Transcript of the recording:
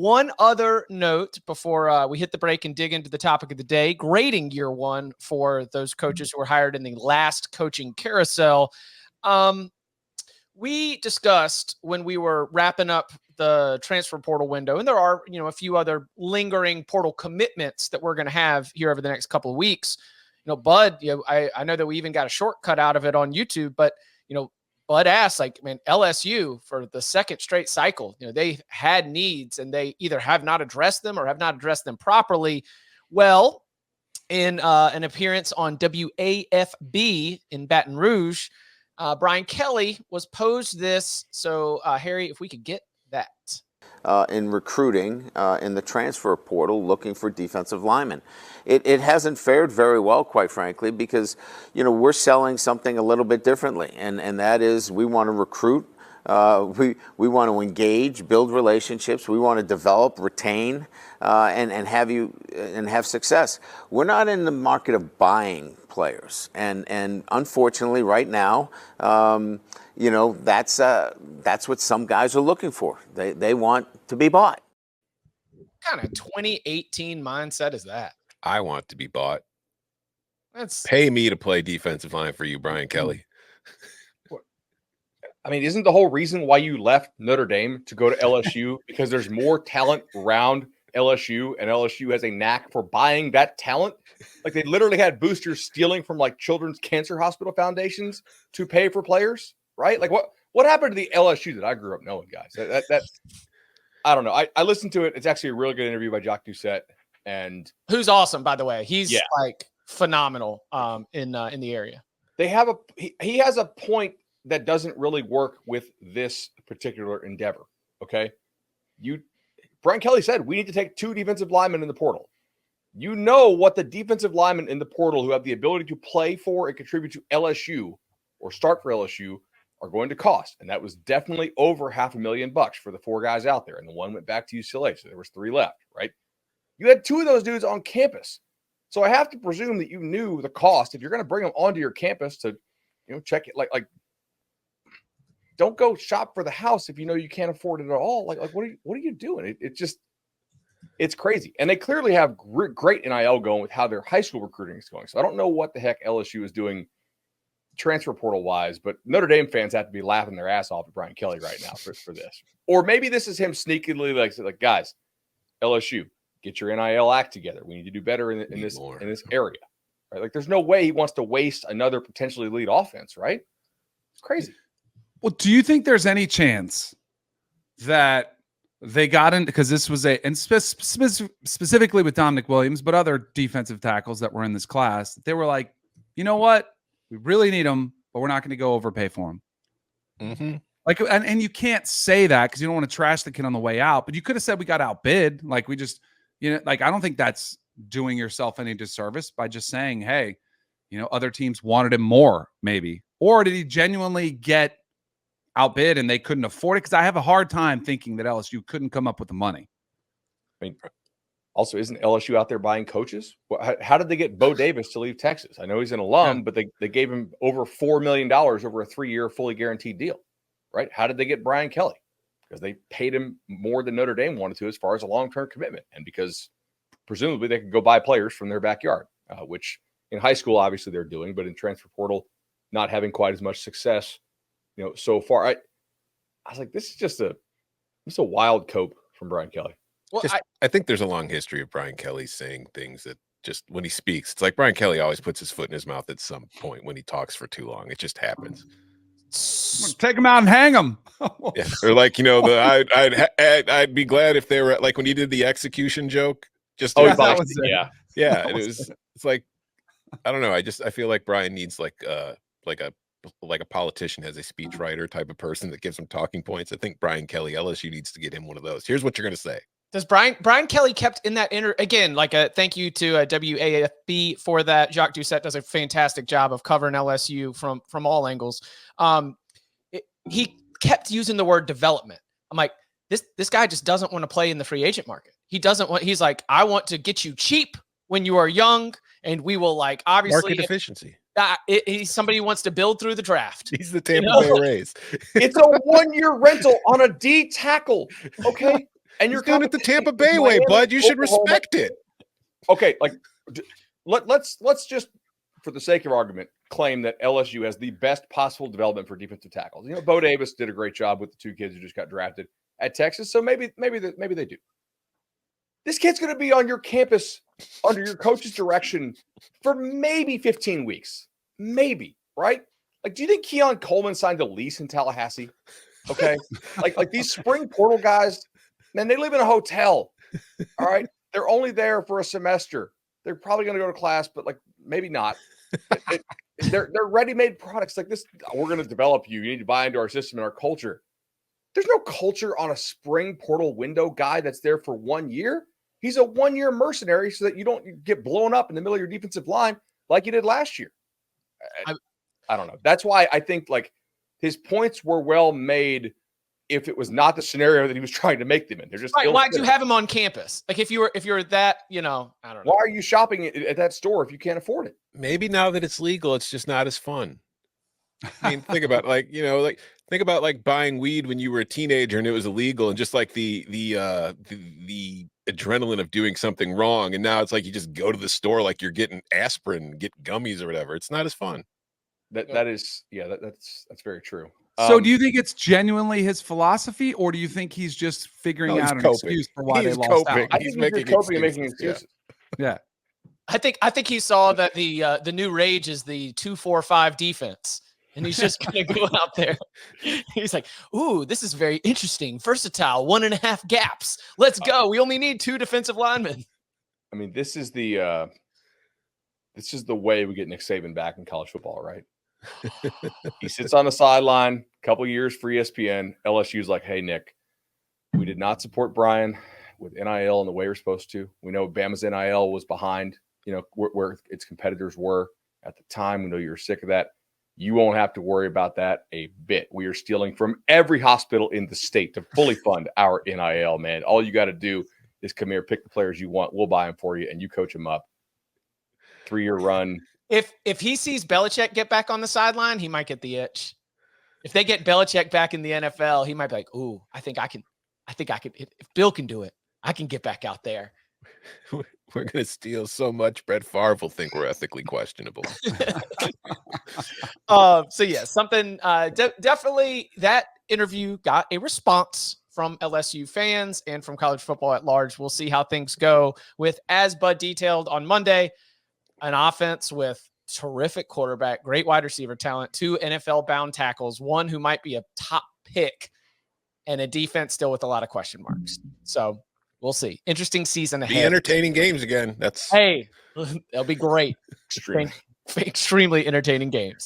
one other note before we hit the break and dig into the topic of the day, grading year one for those coaches who were hired in the last coaching carousel. We discussed when we were wrapping up the transfer portal window, and there are, a few other lingering portal commitments that we're going to have here over the next couple of weeks. Bud, I know that we even got a shortcut out of it on YouTube, but, Bud asked, LSU for the second straight cycle, they had needs and they either have not addressed them or have not addressed them properly. Well, in an appearance on WAFB in Baton Rouge, Brian Kelly was posed this. So, Harry, if we could get that. In recruiting in the transfer portal, looking for defensive linemen. It hasn't fared very well, quite frankly, because, we're selling something a little bit differently. And that is, we want to recruit. We want to engage, build relationships. We want to develop, retain, and have success. We're not in the market of buying players. And unfortunately, right now, that's what some guys are looking for. They want to be bought. What kind of 2018 mindset is that? I want to be bought. That's Pay me to play defensive line for you, Brian Kelly. I mean, isn't the whole reason why you left Notre Dame to go to LSU because there's more talent around LSU, and LSU has a knack for buying that talent? Like, they literally had boosters stealing from Children's Cancer Hospital foundations to pay for players, right? Like, what happened to the LSU that I grew up knowing, guys? That I don't know. I listened to it. It's actually a really good interview by Jacques Doucette, and who's awesome, by the way. He's phenomenal in the area. They have he has a point that doesn't really work with this particular endeavor. Okay. Brian Kelly said, we need to take 2 defensive linemen in the portal. You know what the defensive linemen in the portal who have the ability to play for and contribute to LSU or start for LSU are going to cost. And that was definitely over $500,000 for the 4 guys out there. And the one went back to UCLA. So there was 3 left, right? You had 2 of those dudes on campus. So I have to presume that you knew the cost. If you're going to bring them onto your campus to, check it, like, don't go shop for the house if you know you can't afford it at all. Like what are you doing? It's crazy. And they clearly have great NIL going with how their high school recruiting is going. So I don't know what the heck LSU is doing transfer portal wise, but Notre Dame fans have to be laughing their ass off at Brian Kelly right now for this. Or maybe this is him sneakily like, guys, LSU, get your NIL act together. We need to do better in this area. Right? Like, there's no way he wants to waste another potentially elite offense, right? It's crazy. Well, do you think there's any chance that they got in, because this was specifically with Dominic Williams, but other defensive tackles that were in this class, they were like, you know what? We really need them, but we're not going to go overpay for them. Mm-hmm. Like, and you can't say that because you don't want to trash the kid on the way out, but you could have said we got outbid. Like, we just, I don't think that's doing yourself any disservice by just saying, hey, other teams wanted him more, maybe. Or did he genuinely get outbid and they couldn't afford it? Because I have a hard time thinking that LSU couldn't come up with the money. I mean, also, isn't LSU out there buying coaches? How did they get Bo Davis to leave Texas? I know he's an alum, but they gave him over $4 million over a 3-year fully guaranteed deal, right? How did they get Brian Kelly? Because they paid him more than Notre Dame wanted to as far as a long-term commitment, and because presumably they could go buy players from their backyard, which in high school obviously they're doing, but in transfer portal not having quite as much success. So far, I was like, this is just a wild cope from Brian Kelly. Well, I think there's a long history of Brian Kelly saying things that just when he speaks, it's like Brian Kelly always puts his foot in his mouth at some point when he talks for too long. It just happens. Take him out and hang him. Yeah. Or like, I'd be glad if they were like when he did the execution joke. Just yeah. It's like, I don't know. I feel like Brian needs like a politician has a speechwriter type of person that gives him talking points. I think Brian Kelly, LSU needs to get him one of those. Here's what you're going to say. Does Brian Kelly kept in that again, like a thank you to WAFB for that. Jacques Doucette does a fantastic job of covering LSU from all angles. He kept using the word development. I'm like, this guy just doesn't want to play in the free agent market. He's like, I want to get you cheap when you are young, and we will obviously market efficiency. He's somebody who wants to build through the draft. He's the Tampa Bay Rays. It's a 1-year rental on a D tackle. Okay. And He's you're doing it the Tampa Bay way, Miami, bud. You should Oklahoma. respect it. Okay, like let's just, for the sake of argument, claim that LSU has the best possible development for defensive tackles. You know, Bo Davis did a great job with the 2 kids who just got drafted at Texas, so maybe they do. This kid's going to be on your campus under your coach's direction for maybe 15 weeks, maybe, right? Like, do you think Keon Coleman signed a lease in Tallahassee? Okay, like these spring portal guys, man, they live in a hotel. All right, they're only there for a semester. They're probably going to go to class, but like maybe not. They're ready-made products like this. We're going to develop you. You need to buy into our system and our culture. There's no culture on a spring portal window guy that's there for 1 year. He's a 1-year mercenary so that you don't get blown up in the middle of your defensive line like you did last year. I don't know. That's why I think like his points were well made if it was not the scenario that he was trying to make them in. They're just right. Why'd you have him on campus? Like if you were that, I don't know. Why are you shopping at that store if you can't afford it? Maybe now that it's legal, it's just not as fun. I mean, think about think about like buying weed when you were a teenager and it was illegal, and just like the adrenaline of doing something wrong, and now it's like you just go to the store like you're getting aspirin, get gummies or whatever. It's not as fun. That's very true. So do you think it's genuinely his philosophy, or do you think he's just figuring he's out an coping. excuse for why He's they lost coping. out? I He's think he's making coping and making excuses. excuses. Yeah. I think he saw that the new rage is the 2-4-5 defense, and he's just going to go out there. He's like, "Ooh, this is very interesting. Versatile, 1.5 gaps. Let's go. We only need 2 defensive linemen." I mean, this is the way we get Nick Saban back in college football, right? He sits on the sideline, a couple years for ESPN. LSU's like, "Hey, Nick, we did not support Brian with NIL in the way we're supposed to. We know Bama's NIL was behind, where its competitors were at the time. We know you're sick of that. You won't have to worry about that a bit. We are stealing from every hospital in the state to fully fund our NIL, man. All you got to do is come here, pick the players you want. We'll buy them for you, and you coach them up. 3-year run." If he sees Belichick get back on the sideline, he might get the itch. If they get Belichick back in the NFL, he might be like, "Ooh, I think I can. If Bill can do it, I can get back out there." We're going to steal so much. Brett Favre will think we're ethically questionable. So yeah, something definitely that interview got a response from LSU fans and from college football at large. We'll see how things go with, as Bud detailed on Monday, an offense with terrific quarterback, great wide receiver talent, 2 NFL-bound tackles, one who might be a top pick, and a defense still with a lot of question marks. So we'll see. Interesting season ahead. Be entertaining games again. Hey, they'll be great. Extreme. Extremely entertaining games.